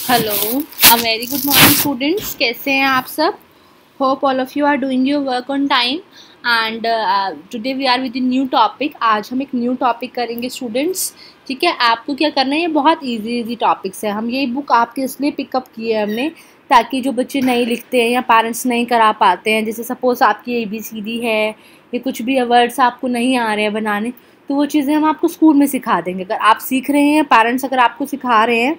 Hello, a very good morning students. कैसे हैं आप सब? Hope all of you are doing your work on time and today we are with in new topic. आज हम एक new topic करेंगे students. ठीक है, आपको क्या करना है, ये बहुत इजी टॉपिक्स है। हम ये बुक आपके इसलिए पिकअप की है हमने, ताकि जो बच्चे नहीं लिखते हैं या पेरेंट्स नहीं करा पाते हैं, जैसे सपोज़ आपकी ABCD है या कुछ भी वर्ड्स आपको नहीं आ रहे हैं बनाने, तो वो चीज़ें हम आपको स्कूल में सिखा देंगे। अगर आप सीख रहे हैं, पेरेंट्स अगर आपको सिखा रहे हैं,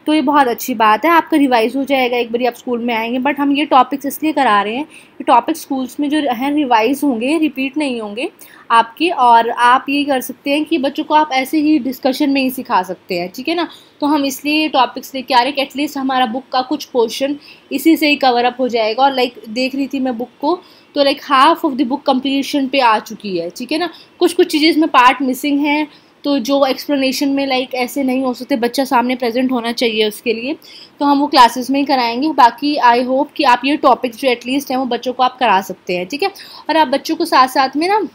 तो ये बहुत अच्छी बात है, आपका रिवाइज़ हो जाएगा एक बारी आप स्कूल में आएंगे। बट हम ये टॉपिक्स इसलिए करा रहे हैं, ये टॉपिक स्कूल्स में जो हैं रिवाइज़ होंगे, रिपीट नहीं होंगे आपके। और आप ये कर सकते हैं कि बच्चों को आप ऐसे ही डिस्कशन में ही सिखा सकते हैं, ठीक है ना। तो हम इसलिए ये टॉपिक्स लेके आ रहे हैं कि एटलीस्ट हमारा बुक का कुछ पोर्शन इसी से ही कवर अप हो जाएगा। और लाइक देख रही थी मैं बुक को, तो like half of the book completion पे आ चुकी है, ठीक है ना। कुछ कुछ चीज़ें इसमें पार्ट मिसिंग हैं, तो जो एक्सप्लेनेशन में लाइक ऐसे नहीं हो सकते, बच्चा सामने प्रेजेंट होना चाहिए उसके लिए, तो हम वो क्लासेस में ही कराएंगे। बाकी आई होप कि आप ये टॉपिक्स जो एटलीस्ट हैं वो बच्चों को आप करा सकते हैं, ठीक है। और आप बच्चों को साथ साथ में ना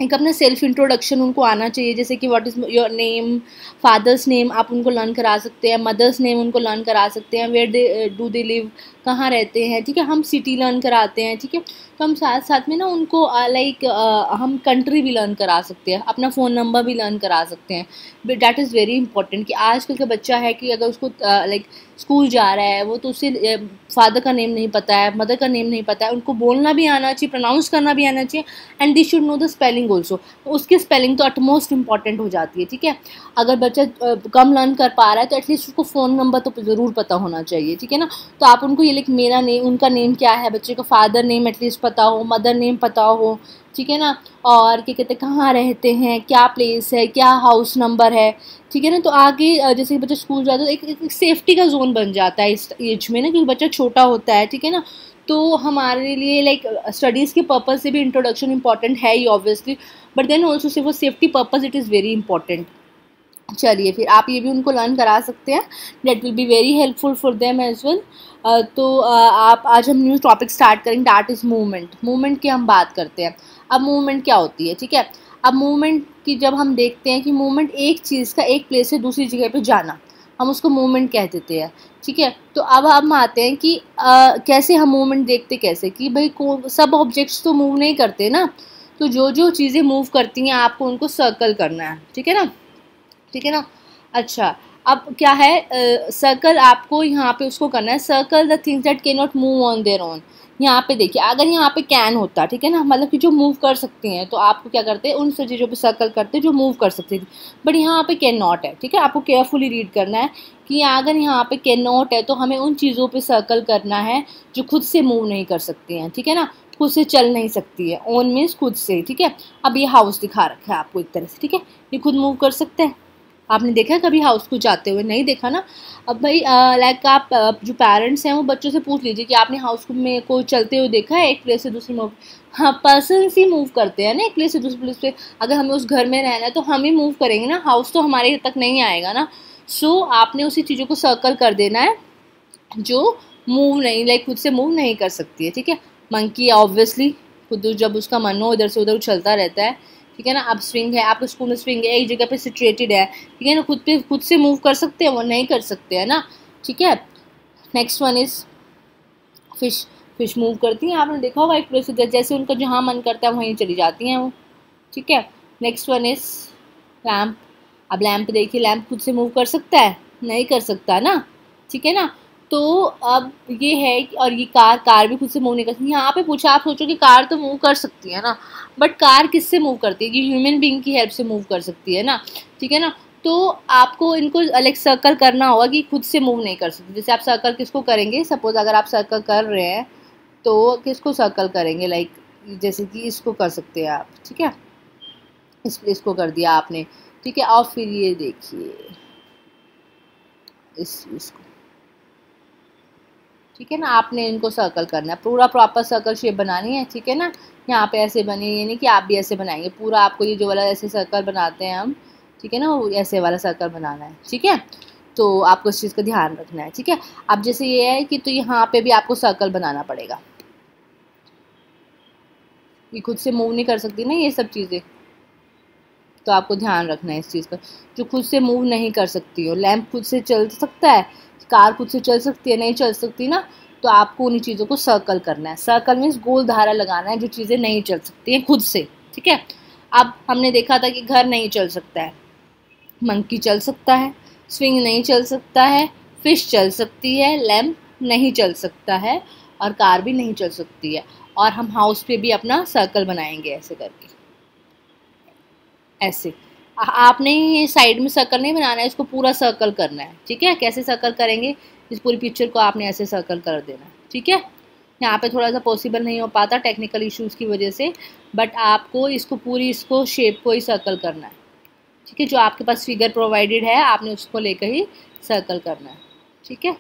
एक अपना सेल्फ इंट्रोडक्शन उनको आना चाहिए, जैसे कि what is your name, father's name आप उनको लर्न करा सकते हैं, मदर्स नेम उनको लर्न करा सकते हैं, where they do they live, कहाँ रहते हैं, ठीक है। हम सिटी लर्न कराते हैं, ठीक है। तो हम साथ साथ में ना उनको लाइक हम कंट्री भी लर्न करा सकते हैं, अपना फ़ोन नंबर भी लर्न करा सकते हैं। But that is very important कि आजकल का बच्चा है कि अगर उसको लाइक स्कूल जा रहा है वो, तो उसे फादर का नेम नहीं पता है, मदर का नेम नहीं पता है, उनको बोलना भी आना चाहिए, प्रोनाउंस करना भी आना चाहिए, and they should know the spelling also. उसकी स्पेलिंग तो अटमोस्ट इंपॉर्टेंट हो जाती है, ठीक है। अगर बच्चा कम लर्न कर पा रहा है तो एटलीस्ट उसको फ़ोन नंबर तो ज़रूर पता होना चाहिए, ठीक है ना। तो आप उनको ये लाइक मेरा नेम, उनका नेम क्या है, बच्चे का फादर नेम एटलीस्ट पता हो, मदर नेम पता हो, ठीक है ना। और क्या कहते हैं, कहाँ रहते हैं, क्या प्लेस है, क्या हाउस नंबर है, ठीक है ना। तो आगे जैसे बच्चा स्कूल जाता है तो एक सेफ्टी का जोन बन जाता है इस एज में ना, क्योंकि बच्चा छोटा होता है, ठीक है ना। तो हमारे लिए लाइक स्टडीज़ के पर्पज़ से भी इंट्रोडक्शन इंपॉर्टेंट है ही obviously, but then also say वो safety purpose it is very important. चलिए फिर आप ये भी उनको लर्न करा सकते हैं, that will be very helpful for them as well. तो आप आज हम न्यू टॉपिक स्टार्ट करेंगे, दैट इज़ मूवमेंट। मूवमेंट की हम बात करते हैं। अब मूवमेंट क्या होती है, ठीक है। अब मूवमेंट की जब हम देखते हैं कि मूवमेंट एक चीज़ का एक प्लेस से दूसरी जगह पे जाना, हम उसको मूवमेंट कह देते हैं, ठीक है। तो अब हम आते हैं कि कैसे हम मूवमेंट देखते, कैसे कि भाई सब ऑब्जेक्ट्स तो मूव नहीं करते ना, तो जो जो चीज़ें मूव करती हैं आपको उनको सर्कल करना है, ठीक है ना, ठीक है ना। अच्छा, अब क्या है, सर्कल आपको यहाँ पे उसको करना है, circle the things that can not move on their own. यहाँ पे देखिए, अगर यहाँ पे कैन होता, ठीक है ना, मतलब कि जो मूव कर सकती हैं, तो आपको क्या करते हैं, उन सब चीज़ों पे सर्कल करते हैं जो मूव कर सकती थी। बट यहाँ पे कैन नॉट है, ठीक है। आपको केयरफुली रीड करना है कि अगर यहाँ पे कैन नॉट है तो हमें उन चीज़ों पे सर्कल करना है जो खुद से मूव नहीं कर सकती हैं, ठीक है ना, खुद से चल नहीं सकती है। ओन मीन्स खुद से, ठीक है। अब ये हाउस दिखा रखा है आपको एक तरह से, ठीक है, ये खुद मूव कर सकते हैं। आपने देखा है कभी हाउस को जाते हुए? नहीं देखा ना। अब भाई लाइक आप जो पेरेंट्स हैं वो बच्चों से पूछ लीजिए कि आपने हाउस को में को चलते हुए देखा है एक प्लेस से दूसरी मूव। हाँ, पर्सन्स ही मूव करते हैं ना एक प्लेस से दूसरी प्लेस पे। अगर हमें उस घर में रहना है तो हम ही मूव करेंगे ना, हाउस तो हमारे तक नहीं आएगा ना। सो आपने उसी चीज़ों को सर्कल कर देना है जो मूव नहीं, लाइक खुद से मूव नहीं कर सकती है, ठीक है। मंकी ऑब्वियसली खुद जब उसका मन हो इधर से उधर उछलता रहता है, ठीक है ना। अब स्विंग है, आपके स्कूल में स्विंग है, एक जगह पे सिचुएटेड है, ठीक है ना, खुद से मूव कर सकते हैं, वो नहीं कर सकते हैं ना, ठीक है। Next one is fish. Fish move करती हैं, आपने देखा होगा एक प्लेस से जैसे उनका जहाँ मन करता है वहीं चली जाती हैं वो, ठीक है। Next one is lamp. अब लैम्प देखिए, लैम्प खुद से मूव कर सकता है? नहीं कर सकता ना, ठीक है ना। तो अब ये है और ये कार भी खुद से मूव नहीं कर सकती। यहाँ पे पूछा, आप सोचो कि कार तो मूव कर सकती है ना, बट कार किससे मूव करती है? ये ह्यूमन बीइंग की हेल्प से मूव कर सकती है ना, ठीक है ना। तो आपको इनको लाइक सर्कल करना होगा कि खुद से मूव नहीं कर सकती। जैसे आप सर्कल किसको करेंगे, सपोज अगर आप सर्कल कर रहे हैं तो किसको सर्कल करेंगे, लाइक जैसे कि इसको कर सकते हैं आप, ठीक है, इसको कर दिया आपने, ठीक है। और फिर ये देखिए इसको, ठीक है ना, आपने इनको सर्कल करना है, पूरा प्रॉपर सर्कल शेप बनानी है, ठीक है ना। यहाँ पे ऐसे बनी, ये नहीं कि आप भी ऐसे बनाएंगे पूरा, आपको ये जो वाला ऐसे सर्कल बनाते हैं हम, ठीक है ना, वो ऐसे वाला सर्कल बनाना है, ठीक है। तो आपको इस चीज़ का ध्यान रखना है, ठीक है। अब जैसे ये है कि तो यहाँ पे भी आपको सर्कल बनाना पड़ेगा, ये खुद से मूव नहीं कर सकती ना ये सब चीज़ें, तो आपको ध्यान रखना है इस चीज़ का। जो खुद से मूव नहीं कर सकती हो, लैंप खुद से चल सकता है, कार खुद से चल सकती है, नहीं चल सकती ना, तो आपको उन्हीं चीज़ों को सर्कल करना है। सर्कल मीन्स गोल धारा लगाना है, जो चीज़ें नहीं चल सकती हैं खुद से, ठीक है। अब हमने देखा था कि घर नहीं चल सकता है, मंकी चल सकता है, स्विंग नहीं चल सकता है, फिश चल सकती है, लैम्प नहीं चल सकता है, और कार भी नहीं चल सकती है। और हम हाउस पे भी अपना सर्कल बनाएंगे ऐसे करके, ऐसे। आपने ये साइड में सर्कल नहीं बनाना है, इसको पूरा सर्कल करना है, ठीक है। कैसे सर्कल करेंगे, इस पूरी पिक्चर को आपने ऐसे सर्कल कर देना है, ठीक है। यहाँ पे थोड़ा सा पॉसिबल नहीं हो पाता टेक्निकल इश्यूज़ की वजह से, बट आपको इसको पूरी इसको शेप को ही सर्कल करना है, ठीक है। जो आपके पास फिगर प्रोवाइडेड है आपने उसको लेकर ही सर्कल करना है, ठीक है।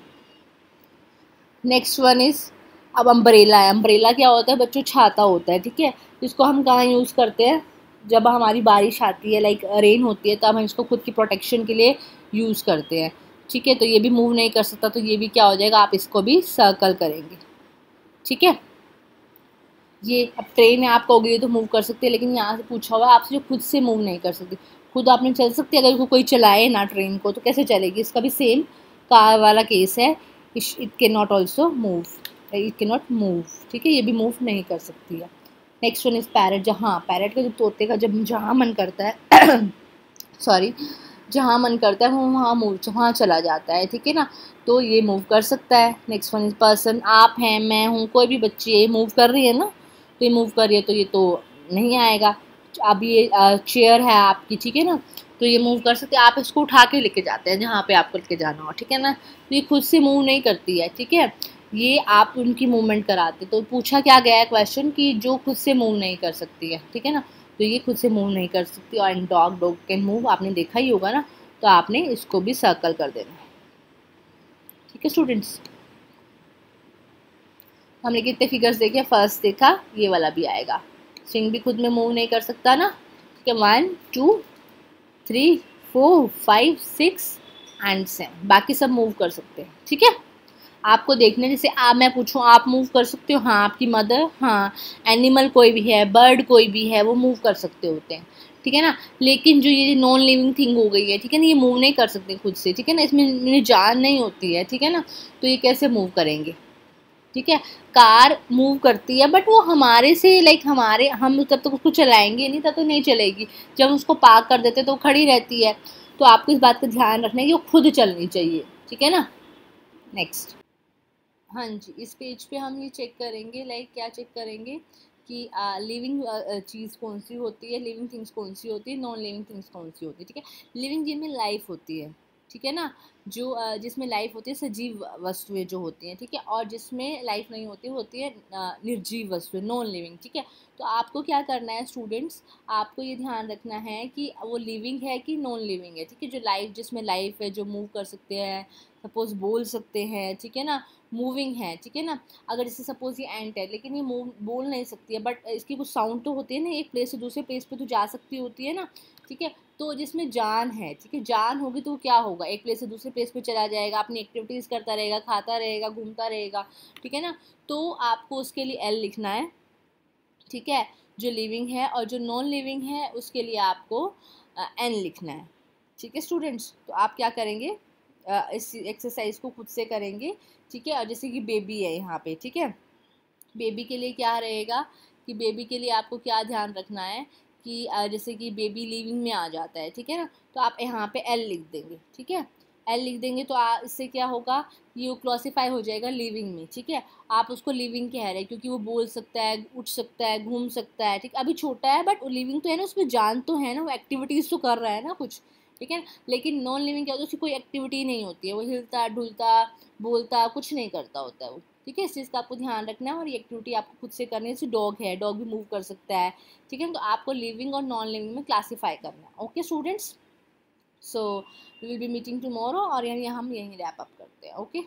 नेक्स्ट वन इज़, अब अम्ब्रेला है। अम्ब्रेला क्या होता है बच्चों, छाता होता है, ठीक है। इसको हम कहाँ यूज़ करते हैं, जब हमारी बारिश आती है, लाइक रेन होती है, तब हम इसको खुद की प्रोटेक्शन के लिए यूज़ करते हैं, ठीक है। तो ये भी मूव नहीं कर सकता, तो ये भी क्या हो जाएगा, आप इसको भी सर्कल करेंगे, ठीक है। ये अब ट्रेन है, आप कहोगे ये तो मूव कर सकते हैं, लेकिन यहाँ से पूछा हुआ है आपसे जो खुद से मूव नहीं कर सकती। खुद आपने चल सकती है, अगर इसको कोई चलाए ना ट्रेन को, तो कैसे चलेगी। इसका भी सेम कार वाला केस है, it can not also move, it can not move, ठीक है। ये भी मूव नहीं कर सकती है। Next one is parrot. जहाँ पैरट का, जब तोते का जब जहाँ मन करता है सॉरी, जहाँ मन करता है वो वहाँ मूव, वहाँ चला जाता है, ठीक है ना, तो ये मूव कर सकता है। Next one is person. आप हैं, मैं हूँ, कोई भी बच्ची है मूव कर रही है ना, तो ये मूव कर रही है, तो ये तो नहीं आएगा। अब ये चेयर है आपकी, ठीक है ना, तो ये मूव कर सकते हैं, आप इसको उठा के लेके जाते हैं जहाँ पे आपको लेके जाना हो, ठीक है ना। तो ये खुद से मूव नहीं करती है, ठीक है, ये आप उनकी मूवमेंट कराते। तो पूछा क्या गया है क्वेश्चन कि जो खुद से मूव नहीं कर सकती है, ठीक है ना, तो ये खुद से मूव नहीं कर सकती। और डॉग कैन मूव, आपने देखा ही होगा ना, तो आपने इसको भी सर्कल कर देना है, ठीक है स्टूडेंट्स। हमने कितने फिगर्स देखे, फर्स्ट देखा, ये वाला भी आएगा। स्विंग भी खुद में मूव नहीं कर सकता ना, ठीक है। 1 2 3 4 5 6 एंड 7, बाकी सब मूव कर सकते हैं, ठीक है। आपको देखने, जैसे मैं पूछूं आप मूव कर सकते हो, हाँ आपकी मदर, हाँ एनिमल कोई भी है, बर्ड कोई भी है, वो मूव कर सकते होते हैं, ठीक है ना। लेकिन जो ये नॉन लिविंग थिंग हो गई है, ठीक है ना, ये मूव नहीं कर सकते खुद से, ठीक है ना, इसमें जान नहीं होती है, ठीक है ना, तो ये कैसे मूव करेंगे, ठीक है। कार मूव करती है, बट वो हमारे से, लाइक हमारे, हम तब तक उसको चलाएंगे नहीं, तब तो नहीं चलेगी। जब हम उसको पार्क कर देते तो वो खड़ी रहती है। तो आपको इस बात का ध्यान रखना है कि वो खुद चलनी चाहिए, ठीक है ना। नेक्स्ट, हाँ जी, इस पेज पे हम ये चेक करेंगे, लाइक क्या चेक करेंगे कि लिविंग चीज़ कौन सी होती है, लिविंग थिंग्स कौन सी होती है, नॉन लिविंग थिंग्स कौन सी होती है, ठीक है। लिविंग जिनमें लाइफ होती है, ठीक है ना, जो जिसमें लाइफ होती है, सजीव वस्तुएं जो होती हैं, ठीक है। और जिसमें लाइफ नहीं होती है निर्जीव वस्तुएं, नॉन लिविंग, ठीक है। तो आपको क्या करना है स्टूडेंट्स, आपको ये ध्यान रखना है कि वो लिविंग है कि नॉन लिविंग है, ठीक है। जो लाइफ, जिसमें लाइफ है, जो मूव कर सकते हैं, सपोज बोल सकते हैं, ठीक है ना, मूविंग है, ठीक है ना। अगर जैसे सपोज ये एंट है, लेकिन ये मूव बोल नहीं सकती है, बट इसकी कुछ साउंड तो होती है ना, एक प्लेस से दूसरे प्लेस पे तो जा सकती होती है ना, ठीक है। तो जिसमें जान है, ठीक है, जान होगी तो क्या होगा, एक प्लेस से दूसरे प्लेस पे चला जाएगा, अपनी एक्टिविटीज़ करता रहेगा, खाता रहेगा, घूमता रहेगा, ठीक है ना। तो आपको उसके लिए एल लिखना है, ठीक है, जो लिविंग है। और जो नॉन लिविंग है उसके लिए आपको एन लिखना है, ठीक है स्टूडेंट्स। तो आप क्या करेंगे, इस एक्सरसाइज को खुद से करेंगे, ठीक है। और जैसे कि बेबी है यहाँ पे, ठीक है, बेबी के लिए क्या रहेगा कि बेबी के लिए आपको क्या ध्यान रखना है कि जैसे कि बेबी लिविंग में आ जाता है, ठीक है ना, तो आप यहाँ पे एल लिख देंगे, ठीक है। एल लिख देंगे तो इससे क्या होगा, ये वो क्लासीफाई हो जाएगा लिविंग में, ठीक है। आप उसको लिविंग कह रहे हैं क्योंकि वो बोल सकता है, उठ सकता है, घूम सकता है, ठीक, अभी छोटा है बट लिविंग तो है ना, उसमें जान तो है ना, वो एक्टिविटीज़ तो कर रहा है ना कुछ, ठीक है। लेकिन नॉन लिविंग क्या होता है, उसकी कोई एक्टिविटी नहीं होती है, वो हिलता डुलता बोलता कुछ नहीं करता होता है वो, ठीक है। इस चीज़ का आपको ध्यान रखना है। और ये एक्टिविटी आपको खुद से करनी है। जैसे डॉग है, डॉग भी मूव कर सकता है, ठीक है। तो आपको लिविंग और नॉन लिविंग में क्लासीफाई करना है, okay students. So we will be meeting tomorrow, और यहीं हम यहीं रैप अप करते हैं, ओके।